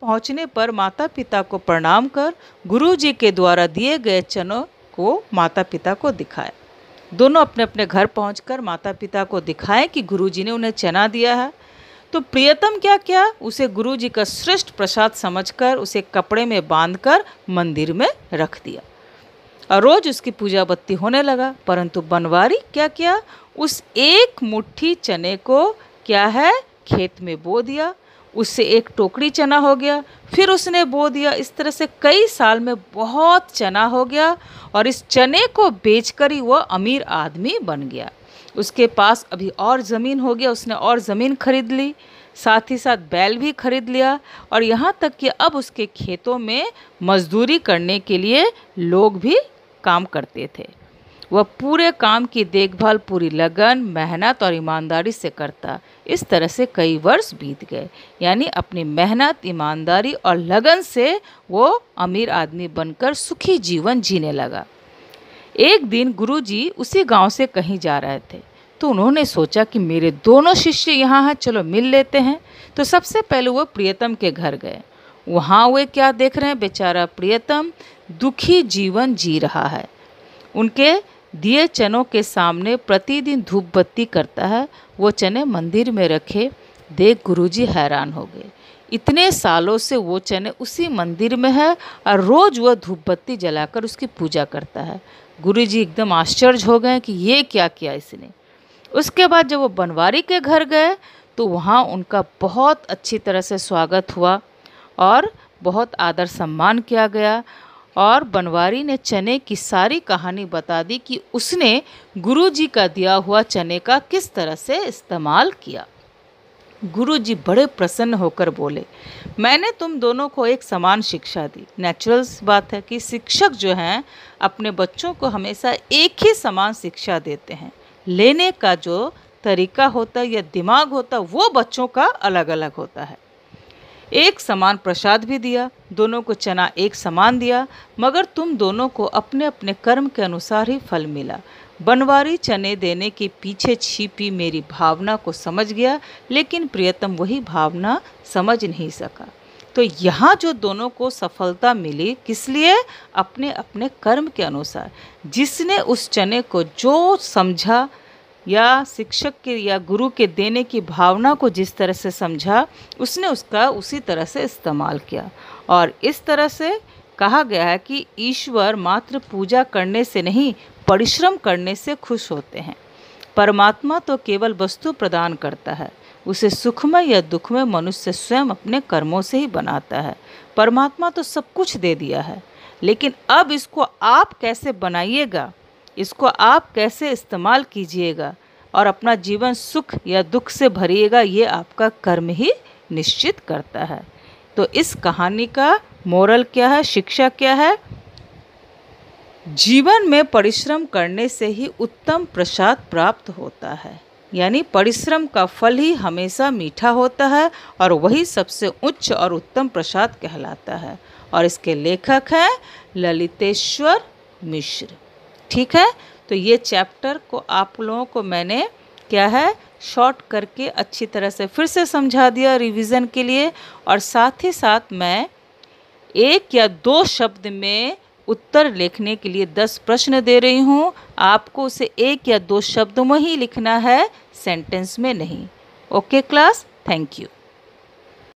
पहुंचने पर माता पिता को प्रणाम कर गुरुजी के द्वारा दिए गए चनों को माता पिता को दिखाया। दोनों अपने अपने घर पहुंचकर माता पिता को दिखाएं कि गुरुजी ने उन्हें चना दिया है। तो प्रियतम क्या किया, उसे गुरुजी का श्रेष्ठ प्रसाद समझकर उसे कपड़े में बांधकर मंदिर में रख दिया और रोज उसकी पूजा बत्ती होने लगा। परंतु बनवारी क्या किया, उस एक मुट्ठी चने को क्या है खेत में बो दिया। उससे एक टोकरी चना हो गया, फिर उसने बो दिया। इस तरह से कई साल में बहुत चना हो गया और इस चने को बेचकर ही वह अमीर आदमी बन गया। उसके पास अभी और ज़मीन हो गया, उसने और ज़मीन खरीद ली, साथ ही साथ बैल भी खरीद लिया और यहाँ तक कि अब उसके खेतों में मजदूरी करने के लिए लोग भी काम करते थे। वह पूरे काम की देखभाल पूरी लगन, मेहनत और ईमानदारी से करता। इस तरह से कई वर्ष बीत गए, यानी अपनी मेहनत, ईमानदारी और लगन से वो अमीर आदमी बनकर सुखी जीवन जीने लगा। एक दिन गुरुजी उसी गांव से कहीं जा रहे थे, तो उन्होंने सोचा कि मेरे दोनों शिष्य यहाँ हैं, चलो मिल लेते हैं। तो सबसे पहले वो प्रियतम के घर गए। वहाँ वे क्या देख रहे हैं, बेचारा प्रियतम दुखी जीवन जी रहा है। उनके दिए चनों के सामने प्रतिदिन धूप बत्ती करता है। वो चने मंदिर में रखे देख गुरुजी हैरान हो गए। इतने सालों से वो चने उसी मंदिर में है और रोज़ वह धूप बत्ती जलाकर उसकी पूजा करता है। गुरुजी एकदम आश्चर्य हो गए कि ये क्या किया इसने। उसके बाद जब वो बनवारी के घर गए तो वहाँ उनका बहुत अच्छी तरह से स्वागत हुआ और बहुत आदर सम्मान किया गया और बनवारी ने चने की सारी कहानी बता दी कि उसने गुरुजी का दिया हुआ चने का किस तरह से इस्तेमाल किया। गुरुजी बड़े प्रसन्न होकर बोले, मैंने तुम दोनों को एक समान शिक्षा दी। नेचुरल बात है कि शिक्षक जो हैं अपने बच्चों को हमेशा एक ही समान शिक्षा देते हैं। लेने का जो तरीका होता है या दिमाग होता है वो बच्चों का अलग अलग होता है। एक समान प्रसाद भी दिया, दोनों को चना एक समान दिया, मगर तुम दोनों को अपने अपने कर्म के अनुसार ही फल मिला। बनवारी चने देने के पीछे छिपी मेरी भावना को समझ गया, लेकिन प्रियतम वही भावना समझ नहीं सका। तो यहाँ जो दोनों को सफलता मिली, किस लिए? अपने अपने कर्म के अनुसार। जिसने उस चने को जो समझा या शिक्षक के या गुरु के देने की भावना को जिस तरह से समझा, उसने उसका उसी तरह से इस्तेमाल किया। और इस तरह से कहा गया है कि ईश्वर मात्र पूजा करने से नहीं, परिश्रम करने से खुश होते हैं। परमात्मा तो केवल वस्तु प्रदान करता है, उसे सुखमय या दुखमय मनुष्य स्वयं अपने कर्मों से ही बनाता है। परमात्मा तो सब कुछ दे दिया है, लेकिन अब इसको आप कैसे बनाइएगा, इसको आप कैसे इस्तेमाल कीजिएगा और अपना जीवन सुख या दुख से भरिएगा, ये आपका कर्म ही निश्चित करता है। तो इस कहानी का मोरल क्या है, शिक्षा क्या है? जीवन में परिश्रम करने से ही उत्तम प्रसाद प्राप्त होता है, यानी परिश्रम का फल ही हमेशा मीठा होता है और वही सबसे उच्च और उत्तम प्रसाद कहलाता है। और इसके लेखक हैं ललितेश्वर मिश्र। ठीक है, तो ये चैप्टर को आप लोगों को मैंने क्या है शॉर्ट करके अच्छी तरह से फिर से समझा दिया रिवीजन के लिए। और साथ ही साथ मैं 1 या 2 शब्द में उत्तर लिखने के लिए 10 प्रश्न दे रही हूँ। आपको उसे 1 या 2 शब्दों में ही लिखना है, सेंटेंस में नहीं। Okay class, thank you.